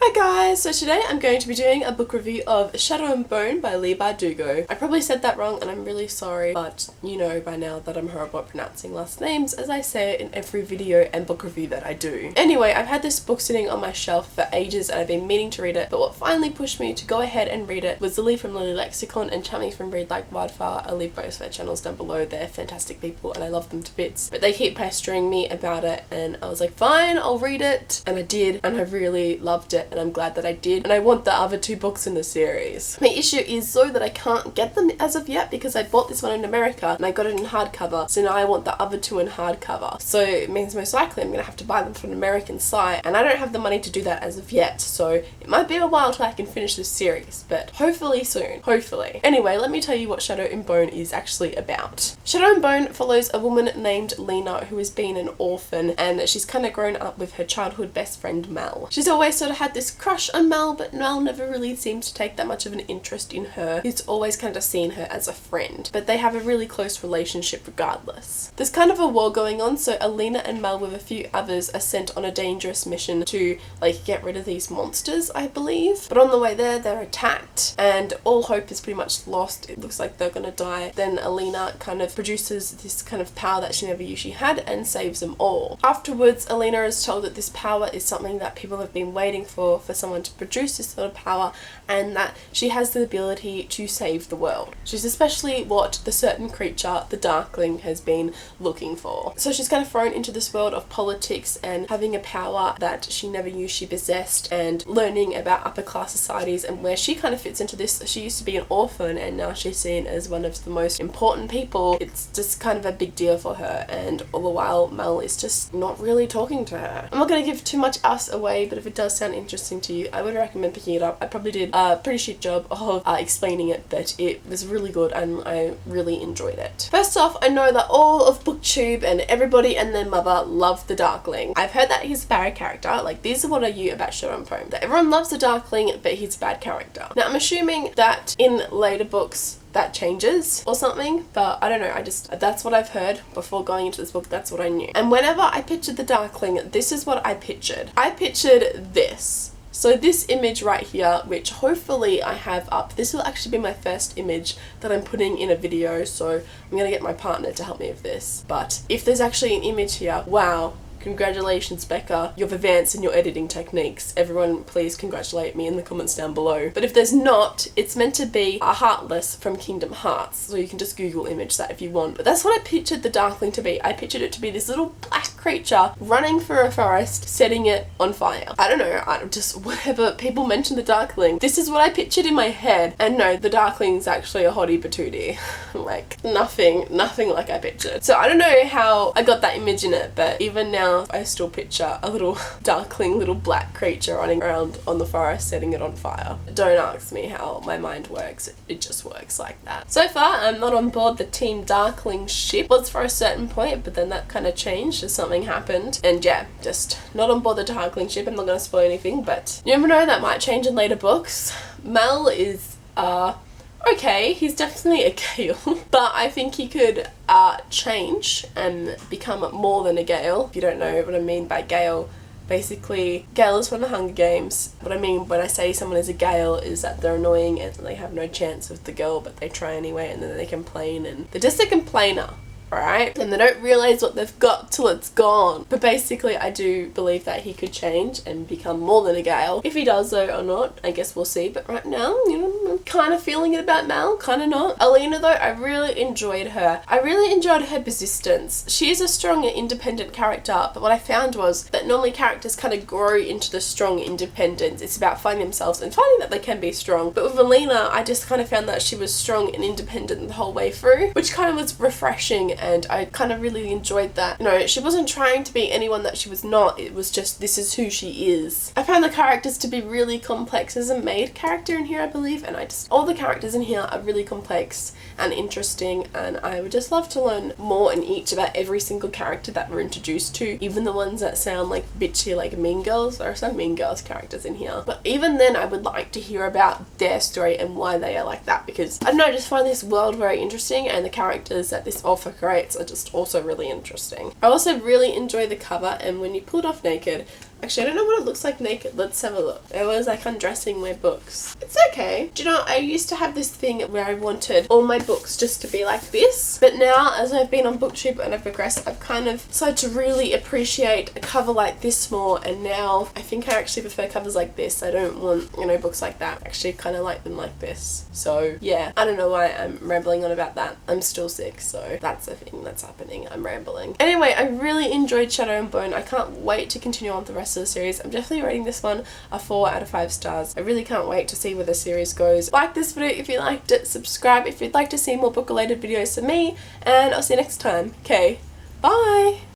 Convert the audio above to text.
Hi guys, so today I'm going to be doing a book review of Shadow and Bone by Leigh Bardugo. I probably said that wrong and I'm really sorry, but you know by now that I'm horrible at pronouncing last names, as I say it in every video and book review that I do. Anyway, I've had this book sitting on my shelf for ages and I've been meaning to read it, but what finally pushed me to go ahead and read it was Lily from Lily Lexicon and Chummy from Read Like Wildfire. I leave both their channels down below. They're fantastic people and I love them to bits, but they keep pestering me about it and I was like, fine, I'll read it, and I did, and I really loved it and I'm glad that I did, and I want the other two books in the series. My issue is though that I can't get them as of yet because I bought this one in America and I got it in hardcover, so now I want the other two in hardcover, so it means most likely I'm gonna have to buy them from an American site and I don't have the money to do that as of yet, so it might be a while till I can finish this series, but hopefully soon, hopefully. Anyway, let me tell you what Shadow and Bone is actually about. Shadow and Bone follows a woman named Lena who has been an orphan and she's kind of grown up with her childhood best friend Mel. She's always sort of had this crush on Mel, but Mel never really seems to take that much of an interest in her. He's always kind of seen her as a friend, but they have a really close relationship regardless. There's kind of a war going on, so Alina and Mel with a few others are sent on a dangerous mission to like get rid of these monsters, I believe. But on the way there, they're attacked and all hope is pretty much lost. It looks like they're gonna die. Then Alina kind of produces this kind of power that she never knew she had and saves them all. Afterwards, Alina is told that this power is something that people have been waiting for someone to produce this sort of power, and that she has the ability to save the world. She's especially what the certain creature, the Darkling, has been looking for. So she's kind of thrown into this world of politics and having a power that she never knew she possessed, and learning about upper class societies and where she kind of fits into this. She used to be an orphan and now she's seen as one of the most important people. It's just kind of a big deal for her, and all the while Mel is just not really talking to her. I'm not going to give too much else away, but if it does sound interesting to you, I would recommend picking it up. I probably did a pretty shit job of explaining it, but it was really good and I really enjoyed it. First off, I know that all of BookTube and everybody and their mother love the Darkling. I've heard that he's a bad character. Like, these are what I knew about Shadow and Bone, that everyone loves the Darkling, but he's a bad character. Now, I'm assuming that in later books that changes or something, but I don't know, that's what I've heard before going into this book. That's what I knew. And whenever I pictured the Darkling, this is what I pictured. I pictured this. So this image right here, which hopefully I have up, this will actually be my first image that I'm putting in a video, so I'm gonna get my partner to help me with this. But if there's actually an image here, wow. Congratulations, Becca. You've advanced in your editing techniques. Everyone, please congratulate me in the comments down below. But if there's not, it's meant to be a Heartless from Kingdom Hearts. So you can just Google image that if you want. But that's what I pictured the Darkling to be. I pictured it to be this little black creature running through a forest, setting it on fire. I don't know, whatever people mention the Darkling, this is what I pictured in my head. And no, the Darkling's actually a hottie patootie. Like, nothing like I pictured. So I don't know how I got that image in it, but even now, I still picture a little Darkling, little black creature running around on the forest setting it on fire. Don't ask me how my mind works, it just works like that. So far, I'm not on board the Team Darkling ship. Was for a certain point, but then that kind of changed as something happened. And yeah, just not on board the Darkling ship. I'm not going to spoil anything, but you never know, that might change in later books. Mel is, okay, he's definitely a Gale, but I think he could change and become more than a Gale. If you don't know what I mean by Gale, basically, Gale is from the Hunger Games. What I mean when I say someone is a Gale is that they're annoying and they have no chance with the girl, but they try anyway, and then they complain, and they're just a complainer. Right? And they don't realize what they've got till it's gone. But basically, I do believe that he could change and become more than a Gale. If he does though or not, I guess we'll see. But right now, you know, I'm kind of feeling it about Mel, kind of not. Alina though, I really enjoyed her. I really enjoyed her persistence. She is a strong and independent character, but what I found was that normally characters kind of grow into the strong independence. It's about finding themselves and finding that they can be strong. But with Alina, I just kind of found that she was strong and independent the whole way through, which kind of was refreshing. And I kind of really enjoyed that. You know, she wasn't trying to be anyone that she was not. It was just, this is who she is. I found the characters to be really complex. There's a maid character in here, I believe, and all the characters in here are really complex and interesting, and I would just love to learn more in each about every single character that we're introduced to, even the ones that sound like bitchy, like Mean Girls. There are some Mean Girls characters in here, but even then I would like to hear about their story and why they are like that, because I don't know, I just find this world very interesting, and the characters that this author creates are just also really interesting. I also really enjoy the cover, and when you pull it off naked, Actually, I don't know what it looks like naked. Let's have a look. It was like undressing my books. It's okay. Do you know, I used to have this thing where I wanted all my books just to be like this. But now, as I've been on BookTube and I've progressed, I've kind of started to really appreciate a cover like this more. And now I think I actually prefer covers like this. I don't want, you know, books like that. I actually kind of like them like this. So yeah, I don't know why I'm rambling on about that. I'm still sick, so that's the thing that's happening. I'm rambling. Anyway, I really enjoyed Shadow and Bone. I can't wait to continue on with the rest of the series. I'm definitely rating this one a 4 out of 5 stars. I really can't wait to see where the series goes. Like this video if you liked it, subscribe if you'd like to see more book related videos from me, and I'll see you next time. Okay, bye!